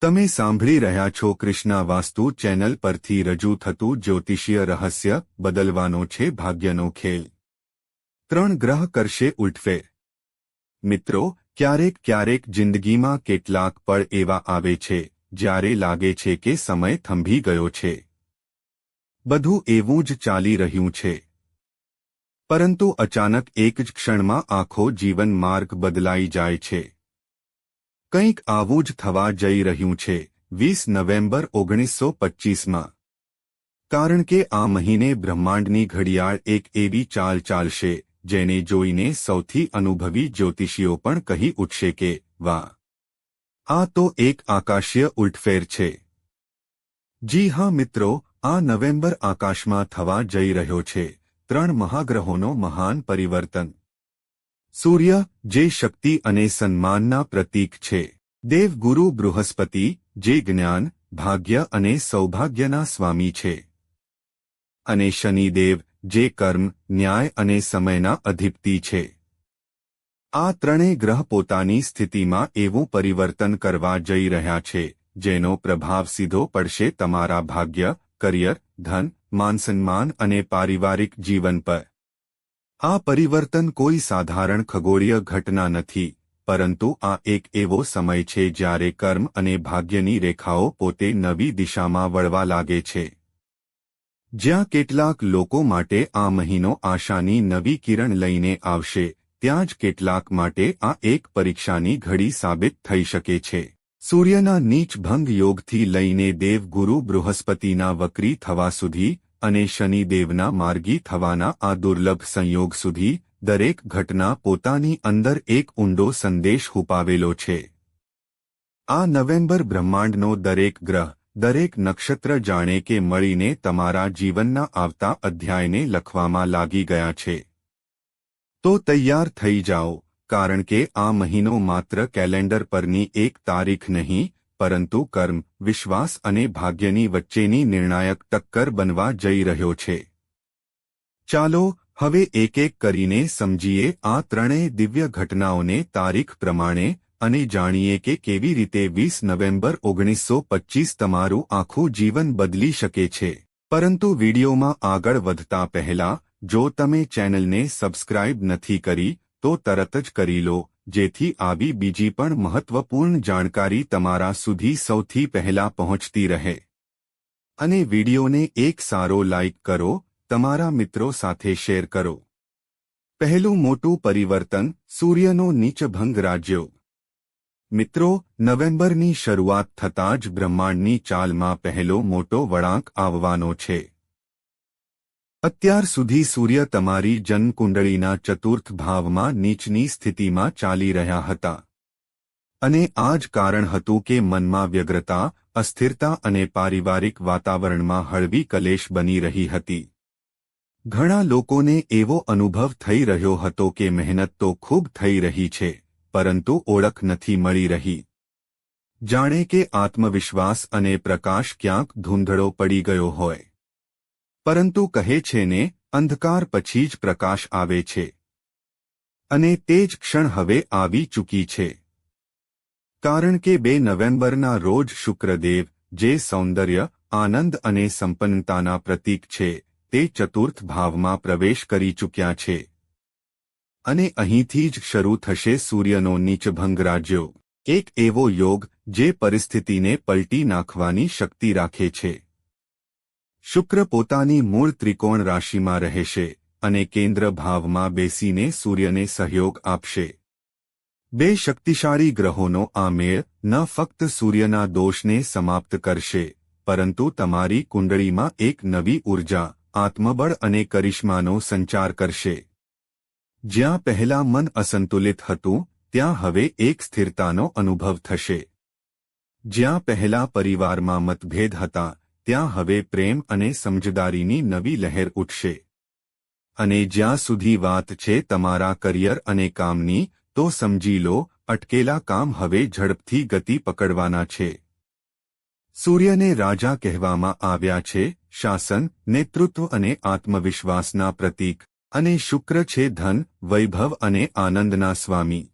તમે સાંભળી રહ્યા છો કૃષ્ણા વાસ્તુ ચેનલ પરથી રજૂ થતું જ્યોતિષીય રહસ્ય બદલવાનો છે ભાગ્યનો ખેલ। 3 ગ્રહ કરશે ઉલટફેર। મિત્રો, ક્યારેક જિંદગીમાં કેટલાક પળ એવા આવે છે જ્યારે લાગે છે કે સમય થંભી ગયો છે, બધું એવું જ ચાલી રહ્યું છે, પરંતુ અચાનક એક જ ક્ષણમાં આખો જીવન માર્ગ બદલાઈ જાય છે। કંઈક આવું જ થવા જઈ રહ્યું છે 20 નવેમ્બર 1925માં। કારણ કે આ મહિને બ્રહ્માંડની ઘડિયાળ એક એવી ચાલ ચાલશે જેને જોઈને સૌથી અનુભવી જ્યોતિષીઓ પણ કહી ઉઠશે કે વાહ, આ તો એક આકાશીય ઉલટફેર છે। જી હા મિત્રો, આ નવેમ્બર આકાશમાં થવા જઈ રહ્યો છે 3 મહાગ્રહોનો મહાન પરિવર્તન। સૂર્ય, જે શક્તિ અને સન્માનના પ્રતીક છે, દેવગુરુ બૃહસ્પતિ, જે જ્ઞાન, ભાગ્ય અને સૌભાગ્યના સ્વામી છે, અને શનિદેવ, જે કર્મ, ન્યાય અને સમયના અધિપતિ છે। આ ત્રણેય ગ્રહ પોતાની સ્થિતિમાં એવું પરિવર્તન કરવા જઈ રહ્યા છે જેનો પ્રભાવ સીધો પડશે તમારા ભાગ્ય, કરિયર, ધન, માનસન્માન અને પારિવારિક જીવન પર। આ પરિવર્તન કોઈ સાધારણ ખગોળીય ઘટના નથી, પરંતુ આ એક એવો સમય છે જ્યારે કર્મ અને ભાગ્યની રેખાઓ પોતે નવી દિશામાં વળવા લાગે છે। જ્યાં કેટલાક લોકો માટે આ મહિનો આશાની નવી કિરણ લઈને આવશે, ત્યાં જ કેટલાક માટે આ એક પરીક્ષાની ઘડી સાબિત થઈ શકે છે। સૂર્યના નીચ ભંગ યોગથી લઈને દેવગુરુ બૃહસ્પતિના વક્રી થવા સુધી અને શનિદેવના માર્ગી થવાના આ દુર્લભ સંયોગ સુધી દરેક ઘટના પોતાની અંદર એક ઊંડો સંદેશ છુપાવેલો છે। આ નવેમ્બર બ્રહ્માંડનો દરેક ગ્રહ, દરેક નક્ષત્ર જાણે કે મળીને તમારા જીવનના આવતા અધ્યાયને લખવામાં લાગી ગયા છે। તો તૈયાર થઈ જાઓ, કારણ કે આ મહિનો માત્ર કેલેન્ડર પરની એક તારીખ નહીં, પરંતુ કર્મ, વિશ્વાસ અને ભાગ્યની વચ્ચેની નિર્ણાયક ટક્કર બનવા જઈ રહ્યો છે। ચાલો હવે એક એક કરીને સમજીએ આ ત્રણેય દિવ્ય ઘટનાઓને તારીખ પ્રમાણે અને જાણીએ કે કેવી રીતે 20 નવેમ્બર 1925 તમારું આખું જીવન બદલી શકે છે। પરંતુ વિડીયોમાં આગળ વધતા પહેલા જો તમે ચેનલને સબસ્ક્રાઇબ નથી કરી તો તરત જ કરી લો, જેથી આવી બીજી પણ મહત્વપૂર્ણ જાણકારી તમારા સુધી સૌથી પહેલા પહોંચતી રહે। અને વિડીયોને એક સારો લાઇક કરો, તમારા મિત્રો સાથે શેર કરો। પહેલું મોટું પરિવર્તન, સૂર્યનો નીચભંગ રાજયોગ। મિત્રો, નવેમ્બરની શરૂઆત થતાં જ બ્રહ્માંડની ચાલમાં પહેલો મોટો વળાંક આવવાનો છે। અત્યાર સુધી સૂર્ય તમારી જન્મકુંડળીના ચતુર્થ ભાવમાં નીચની સ્થિતિમાં ચાલી રહ્યા હતા, અને આ જ કારણ હતું કે મનમાં વ્યગ્રતા, અસ્થિરતા અને પારિવારિક વાતાવરણમાં હળવી કલેશ બની રહી હતી। ઘણા લોકોને એવો અનુભવ થઈ રહ્યો હતો કે મહેનત તો ખૂબ થઈ રહી છે, પરંતુ ઓળખ નથી મળી રહી। જાણે કે આત્મવિશ્વાસ અને પ્રકાશ ક્યાંક ધૂંધળો પડી ગયો હોય। પરંતુ કહે છે ને, અંધકાર પછી જ પ્રકાશ આવે છે, અને તે જ ક્ષણ હવે આવી ચૂકી છે। કારણ કે 2 નવેમ્બરના રોજ શુક્રદેવ, જે સૌંદર્ય, આનંદ અને સંપન્નતાના પ્રતીક છે, તે ચતુર્થ ભાવમાં પ્રવેશ કરી ચૂક્યા છે। અને અહીંથી જ શરૂ થશે સૂર્યનો નીચભંગ રાજયોગ, એક એવો યોગ જે પરિસ્થિતિને પલટી નાખવાની શક્તિ રાખે છે। શુક્ર પોતાની મૂળ ત્રિકોણ રાશિમાં રહેશે અને કેન્દ્ર ભાવમાં બેસીને સૂર્યને સહયોગ આપશે। 2 શક્તિશાળી ગ્રહોનો આ મેળ ન ફક્ત સૂર્યના દોષને સમાપ્ત કરશે, પરંતુ તમારી કુંડળીમાં એક નવી ઊર્જા, આત્મબળ અને કરિશ્માનો સંચાર કરશે। જ્યાં પહેલા મન અસંતુલિત હતું, ત્યાં હવે એક સ્થિરતાનો અનુભવ થશે। જ્યાં પહેલા પરિવારમાં મતભેદ હતા, ત્યાં હવે પ્રેમ અને સમજદારીની નવી લહેર ઉઠશે। અને જ્યાં સુધી વાત છે તમારા કરિયર અને કામની, તો સમજી લો, અટકેલા કામ હવે ઝડપથી ગતિ પકડવાના છે। સૂર્યને રાજા કહેવામાં આવ્યા છે, શાસન, નેતૃત્વ અને આત્મવિશ્વાસના પ્રતીક, અને શુક્ર છે ધન, વૈભવ અને આનંદના સ્વામી।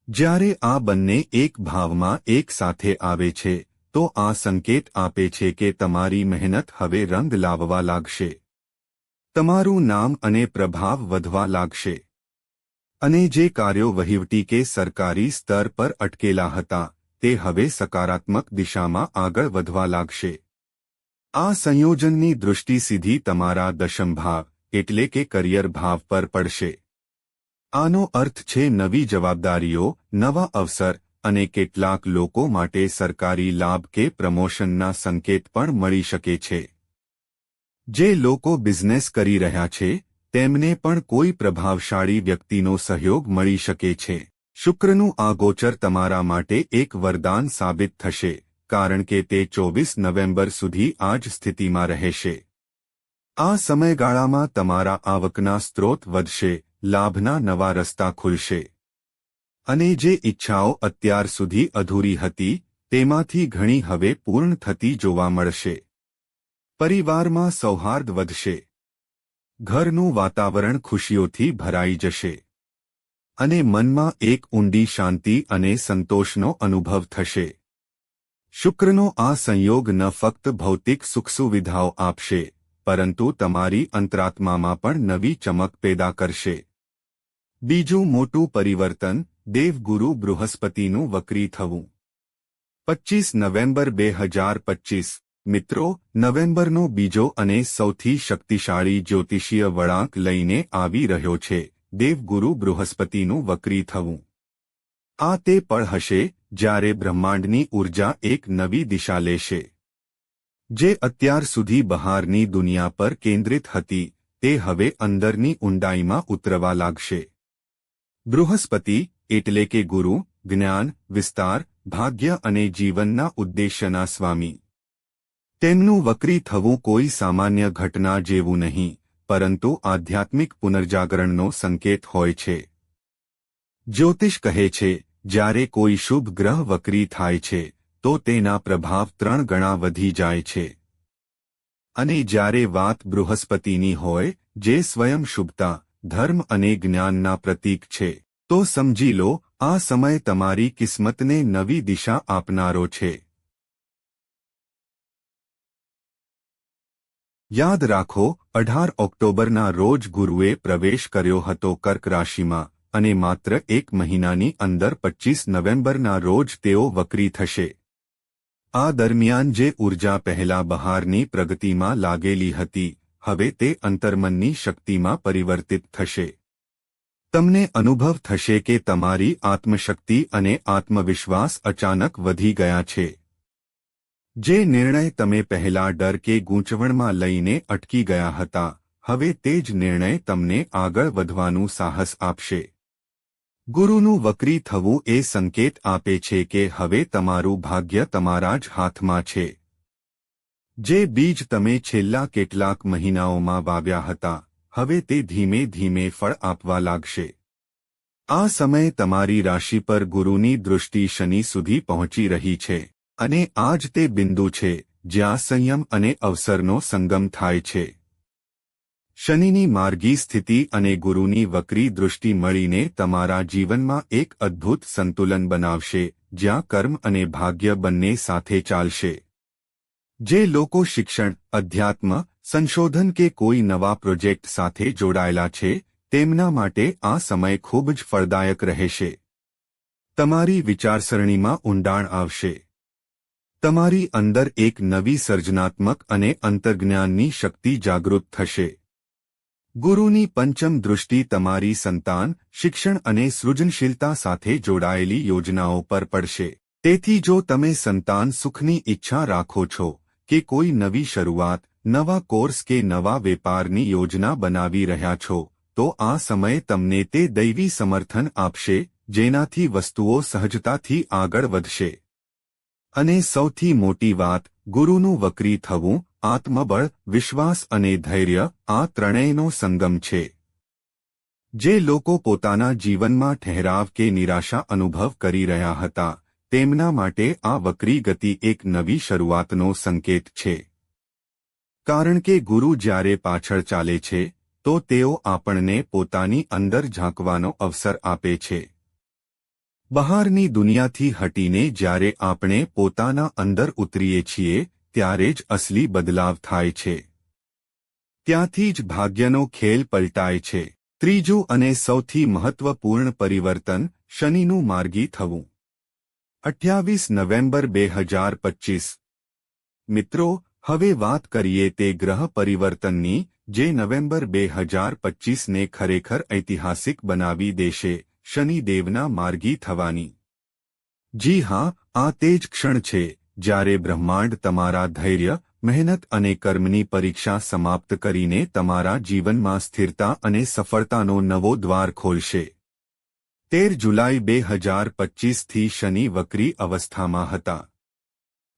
જ્યારે આ બંને એક ભાવમાં એક સાથે આવે છે તો આ સંકેત આપે છે કે તમારી મહેનત હવે રંગ લાવવા લાગશે, તમારું નામ અને પ્રભાવ વધવા લાગશે, અને જે કાર્યો વહીવટી કે સરકારી સ્તર પર અટકેલા હતા તે હવે સકારાત્મક દિશામાં આગળ વધવા લાગશે. આ સંયોજનની દૃષ્ટિ સીધી તમારા દશમ ભાવ એટલે કે કરિયર ભાવ પર પડશે. આનો અર્થ છે નવી જવાબદારીઓ, નવા અવસર અને કેટલાક લોકો માટે સરકારી લાભ કે પ્રમોશનના સંકેત પણ મળી શકે છે. જે લોકો બિઝનેસ કરી રહ્યા છે તેમને પણ કોઈ પ્રભાવશાળી વ્યક્તિનો સહયોગ મળી શકે છે. શુક્રનું આ ગોચર તમારા માટે એક વરદાન સાબિત થશે, કારણ કે તે 24 નવેમ્બર સુધી આ જ સ્થિતિમાં રહેશે. આ સમયગાળામાં તમારા આવકના સ્ત્રોત વધશે, લાભના નવા રસ્તા ખુલશે, અને જે ઈચ્છાઓ અત્યાર સુધી અધૂરી હતી તેમાંથી ઘણી હવે પૂર્ણ થતી જોવા મળશે. પરિવારમાં સૌહાર્દ વધશે, ઘરનું વાતાવરણ ખુશીઓથી ભરાઈ જશે, અને મનમાં એક ઊંડી શાંતિ અને સંતોષનો અનુભવ થશે. શુક્રનો આ સંયોગ ન ફક્ત ભૌતિક સુખસુવિધાઓ આપશે, પરંતુ તમારી અંતરાત્મામાં પણ નવી ચમક પેદા કરશે. બીજું મોટું પરિવર્તન દેવગુરુ બૃહસ્પતિનું વક્રી થવું. 25 નવેમ્બર 2025 મિત્રો, નવેમ્બરનો બીજો અને સૌથી શક્તિશાળી જ્યોતિષીય વળાંક લઈને આવી રહ્યો છે, દેવગુરુ બૃહસ્પતિનું વક્રી થવું. આ તે પળ હશે જ્યારે બ્રહ્માંડની ઊર્જા એક નવી દિશા લેશે. જે અત્યાર સુધી બહારની દુનિયા પર કેન્દ્રિત હતી તે હવે અંદરની ઊંડાઈમાં ઉતરવા લાગશે. બૃહસ્પતિ એટલે કે ગુરુ, જ્ઞાન, વિસ્તાર, ભાગ્ય અને જીવનના ઉદ્દેશ્યના સ્વામી. તેમનું વક્રી થવું કોઈ સામાન્ય ઘટના જેવું નહીં, પરંતુ આધ્યાત્મિક પુનર્જાગરણનો સંકેત હોય છે. જ્યોતિષ કહે છે, જ્યારે કોઈ શુભ ગ્રહ વક્રી થાય છે તો તેના પ્રભાવ 3 ગણા વધી જાય છે. અને જ્યારે વાત બૃહસ્પતિની હોય, જે સ્વયં શુભતા, ધર્મ અને જ્ઞાનના પ્રતીક છે, તો સમજી લો આ સમય તમારી કિસ્મતને નવી દિશા આપનારો છે. યાદ રાખો, 18 ઓક્ટોબરના રોજ ગુરુએ પ્રવેશ કર્યો હતો કર્ક રાશિમાં, અને માત્ર એક મહિનાની અંદર 25 નવેમ્બરના રોજ તેઓ વક્રી થશે. આ દરમિયાન જે ઊર્જા પહેલા બહારની પ્રગતિમાં લાગેલી હતી, હવે તે અંતર્મનની શક્તિમાં પરિવર્તિત થશે. તમને અનુભવ થશે કે તમારી આત્મશક્તિ અને આત્મવિશ્વાસ અચાનક વધી ગયા છે. જે નિર્ણય તમે પહેલા ડર કે ગૂંચવણમાં લઈને અટકી ગયા હતા, હવે તે જ નિર્ણય તમને આગળ વધવાનું સાહસ આપશે. ગુરુનું વક્રી થવું એ સંકેત આપે છે કે હવે તમારું ભાગ્ય તમારા જ હાથમાં છે. જે બીજ તમે છેલ્લા કેટલાક મહિનાઓમાં વાવ્યા હતા, હવે તે ધીમે ધીમે ફળ આપવા લાગશે. આ સમય તમારી રાશિ પર ગુરુની દૃષ્ટિ શનિ સુધી પહોંચી રહી છે, અને આ જ તે બિંદુ છે જ્યાં સંયમ અને અવસરનો સંગમ થાય છે. શનિની માર્ગી સ્થિતિ અને ગુરુની વક્રી દૃષ્ટિ મળીને તમારા જીવનમાં એક અદ્ભુત સંતુલન બનાવશે, જ્યાં કર્મ અને ભાગ્ય બંને સાથે ચાલશે. જે લોકો શિક્ષણ, અધ્યાત્મ, સંશોધન કે કોઈ નવા પ્રોજેક્ટ સાથે જોડાયેલા છે, તેમના માટે આ સમય ખૂબ જ ફળદાયક રહેશે. તમારી વિચારસરણીમાં ઊંડાણ આવશે. તમારી અંદર એક નવી સર્જનાત્મક અને અંતર્જ્ઞાનની શક્તિ જાગૃત થશે. ગુરુની પંચમ દૃષ્ટિ તમારી સંતાન, શિક્ષણ અને સૃજનશીલતા સાથે જોડાયેલી યોજનાઓ પર પડશે. તેથી જો તમે સંતાન સુખની ઈચ્છા રાખો છો કે કોઈ નવી શરૂઆત, નવા કોર્સ કે નવા વેપારની યોજના બનાવી રહ્યા છો, તો આ સમય તમને તે દૈવી સમર્થન આપશે જેનાથી વસ્તુઓ સહજતાથી આગળ વધશે. અને સૌથી મોટી વાત, ગુરુનું વક્રી થવું, આત્મબળ, વિશ્વાસ અને ધૈર્ય, આ ત્રણેયનો સંગમ છે. જે લોકો પોતાના જીવનમાં ઠહેરાવ કે નિરાશા અનુભવ કરી રહ્યા હતા, તેમના માટે આ વક્રી ગતિ એક નવી શરૂઆતનો સંકેત છે. કારણ કે ગુરુ જ્યારે પાછળ ચાલે છે, તો તેઓ આપણને પોતાની અંદર ઝાંકવાનો અવસર આપે છે. બહારની દુનિયાથી હટીને જ્યારે આપણે પોતાના અંદર ઉતરીએ છીએ ત્યારે જ અસલી બદલાવ થાય છે. ત્યાંથી જ ભાગ્યનો ખેલ પલટાય છે. ત્રીજું અને સૌથી મહત્વપૂર્ણ પરિવર્તન શનિનું માર્ગી થવું. 28 નવેમ્બર 2025. મિત્રો, હવે વાત કરીએ તે ગ્રહ પરિવર્તનની જે નવેમ્બર 2025ને ખરેખર ઐતિહાસિક બનાવી દેશે, શનિદેવના માર્ગી થવાની. જી હા, આ તે જ ક્ષણ છે જ્યારે બ્રહ્માંડ તમારા ધૈર્ય, મહેનત અને કર્મની પરીક્ષા સમાપ્ત કરીને તમારા જીવનમાં સ્થિરતા અને સફળતાનો નવો દ્વાર ખોલશે. 13 જુલાઈ 2025થી શનિ વક્રી અવસ્થામાં હતા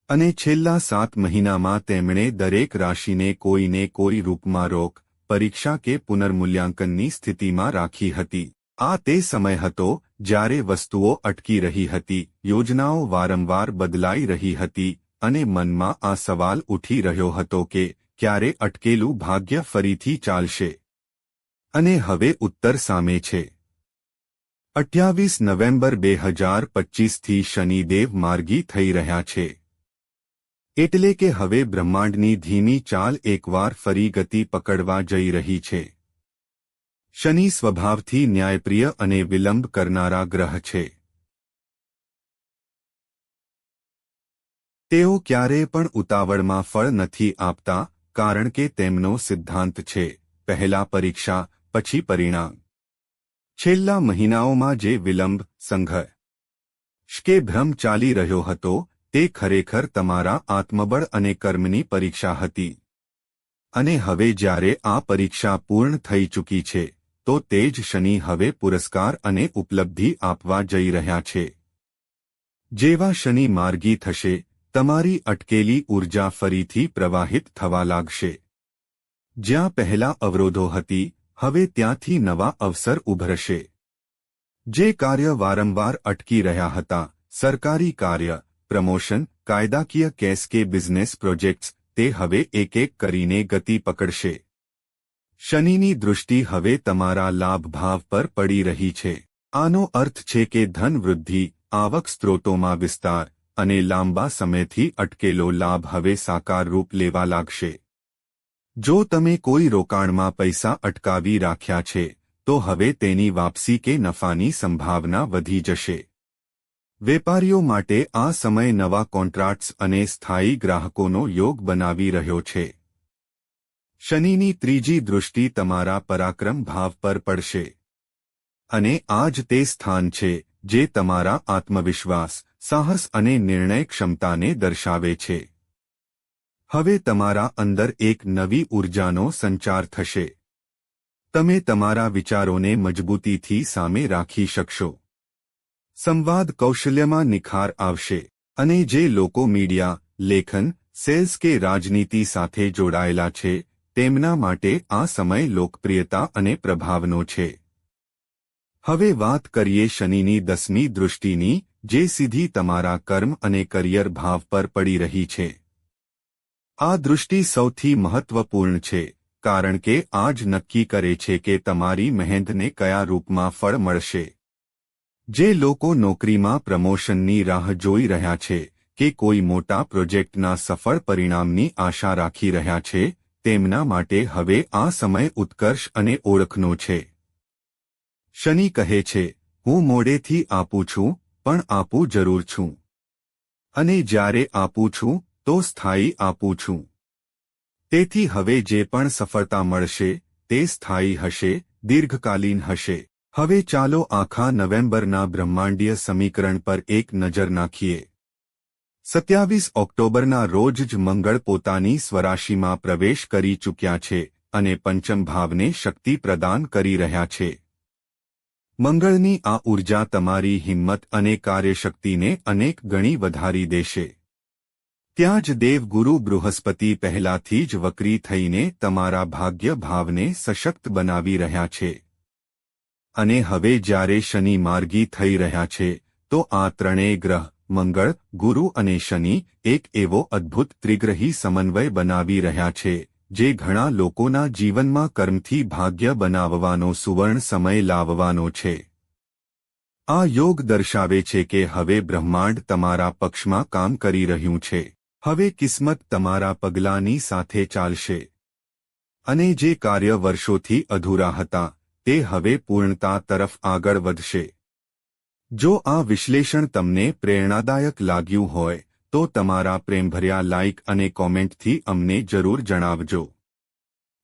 અને છેલ્લા 7 મહિનામાં તેમણે દરેક રાશિને કોઈને કોઈ રૂપમાં રોક, પરીક્ષા કે પુનર્મૂલ્યાંકનની સ્થિતિમાં રાખી હતી. આ તે સમય હતો જ્યારે વસ્તુઓ અટકી રહી હતી, યોજનાઓ વારંવાર બદલાઈ રહી હતી અને મનમાં આ સવાલ ઉઠી રહ્યો હતો કે ક્યારે અટકેલું ભાગ્ય ફરીથી ચાલશે? અને હવે ઉત્તર સામે છે. 28 નવેમ્બર 2025થી શનિદેવ માર્ગી થઈ રહ્યા છે. એટલે કે હવે બ્રહ્માંડની ધીમી ચાલ એકવાર ફરી ગતિ પકડવા જઈ રહી છે. શનિ સ્વભાવથી ન્યાયપ્રિય અને વિલંબ કરનારા ગ્રહ છે. તેઓ ક્યારેય પણ ઉતાવળમાં ફળ નથી આપતા, કારણ કે તેમનો સિદ્ધાંત છે, પહેલા પરીક્ષા, પછી પરિણામ. છેલ્લા મહિનાઓમાં જે વિલંબ, સંઘર્ષ કે ભ્રમ ચાલી રહ્યો હતો, તે ખરેખર તમારા આત્મબળ અને કર્મની પરીક્ષા હતી. અને હવે જ્યારે આ પરીક્ષા પૂર્ણ થઈ ચૂકી છે, તો તે જ શનિ હવે પુરસ્કાર અને ઉપલબ્ધિ આપવા જઈ રહ્યા છે. જેવા શનિ માર્ગી થશે, તમારી અટકેલી ઊર્જા ફરીથી પ્રવાહિત થવા લાગશે. જ્યાં પહેલા અવરોધો હતી, હવે ત્યાંથી નવા અવસર ઉભરશે. જે કાર્ય વારંવાર અટકી રહ્યા હતા, સરકારી કાર્ય, પ્રમોશન, કાયદાકીય કેસ કે બિઝનેસ પ્રોજેક્ટ્સ, તે હવે એક એક કરીને ગતિ પકડશે. શનિની દૃષ્ટિ હવે તમારા લાભભાવ પર પડી રહી છે. આનો અર્થ છે કે ધન વૃદ્ધિ, આવક સ્ત્રોતોમાં વિસ્તાર અને લાંબા સમયથી અટકેલો લાભ હવે સાકાર રૂપ લેવા લાગશે. જો તમે કોઈ રોકાણમાં પૈસા અટકાવી રાખ્યા છે, તો હવે તેની વાપસી કે નફાની સંભાવના વધી જશે. વેપારીઓ માટે આ સમય નવા કોન્ટ્રાક્ટ્સ અને સ્થાયી ગ્રાહકોનો યોગ બનાવી રહ્યો છે. શનિની ત્રીજી દૃષ્ટિ તમારા પરાક્રમ ભાવ પર પડશે. અને આ જ તે સ્થાન છે જે તમારા આત્મવિશ્વાસ, સાહસ અને નિર્ણય ક્ષમતાને દર્શાવે છે. હવે તમારા અંદર એક નવી ઊર્જાનો સંચાર થશે. તમે તમારા વિચારોને મજબૂતીથી સામે રાખી શકશો. સંવાદ કૌશલ્યમાં નિખાર આવશે. અને જે લોકો મીડિયા, લેખન, સેલ્સ કે રાજનીતિ સાથે જોડાયેલા છે, તેમના માટે આ સમય લોકપ્રિયતા અને પ્રભાવનો છે. હવે વાત કરીએ શનિની 10મી દૃષ્ટિની, જે સીધી તમારા કર્મ અને કરિયર ભાવ પર પડી રહી છે. આ દૃષ્ટિ સૌથી મહત્વપૂર્ણ છે, કારણ કે આ જ નક્કી કરે છે કે તમારી મહેનતને કયા રૂપમાં ફળ મળશે. જે લોકો નોકરીમાં પ્રમોશનની રાહ જોઈ રહ્યા છે કે કોઈ મોટા પ્રોજેક્ટના સફળ પરિણામની આશા રાખી રહ્યા છે, તેમના માટે હવે આ સમય ઉત્કર્ષ અને ઓળખનો છે. શનિ કહે છે, હું મોડેથી આપું છું, પણ આપું જરૂર છું. અને જ્યારે આપું છું, તો સ્થાયી આપું છું. તેથી હવે જે પણ સફળતા મળશે, તે સ્થાયી હશે, દીર્ઘકાલીન હશે. હવે ચાલો આખા નવેમ્બરના બ્રહ્માંડીય સમીકરણ પર એક નજર નાખીએ. 27 ઓક્ટોબરના રોજ જ મંગળ પોતાની સ્વરાશિમાં પ્રવેશ કરી ચૂક્યા છે અને પંચમ ભાવને શક્તિ પ્રદાન કરી રહ્યા છે. મંગળની આ ઊર્જા તમારી હિંમત અને કાર્યશક્તિને અનેક ગણી વધારી દેશે. ત્યાં જ દેવગુરુ બૃહસ્પતિ પહેલાથી જ વક્રી થઈને તમારા ભાગ્ય ભાવને સશક્ત બનાવી રહ્યા છે. અને હવે જ્યારે શનિ માર્ગી થઈ રહ્યા છે, તો આ ત્રણેય ગ્રહ, મંગળ, ગુરુ અને શનિ, એક એવો અદ્ભુત ત્રિગ્રહી સમન્વય બનાવી રહ્યા છે, જે ઘણા લોકોના જીવનમાં કર્મથી ભાગ્ય બનાવવાનો સુવર્ણ સમય લાવવાનો છે. આ યોગ દર્શાવે છે કે હવે બ્રહ્માંડ તમારા પક્ષમાં કામ કરી રહ્યું છે. હવે કિસ્મત તમારા પગલાંની સાથે ચાલશે અને જે કાર્ય વર્ષોથી અધૂરા હતા તે હવે પૂર્ણતા તરફ આગળ વધશે. જો આ વિશ્લેષણ તમને પ્રેરણાદાયક લાગ્યું હોય તો તમારા પ્રેમભર્યા લાઇક અને કોમેન્ટથી અમને જરૂર જણાવજો.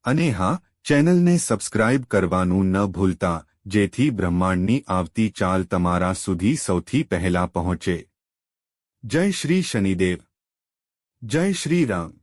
અને હા, ચેનલને સબસ્ક્રાઇબ કરવાનું ન ભૂલતા, જેથી બ્રહ્માંડની આવતી ચાલ તમારા સુધી સૌથી પહેલા પહોંચે. જય શ્રી શનિદેવ. જય શ્રી રામ.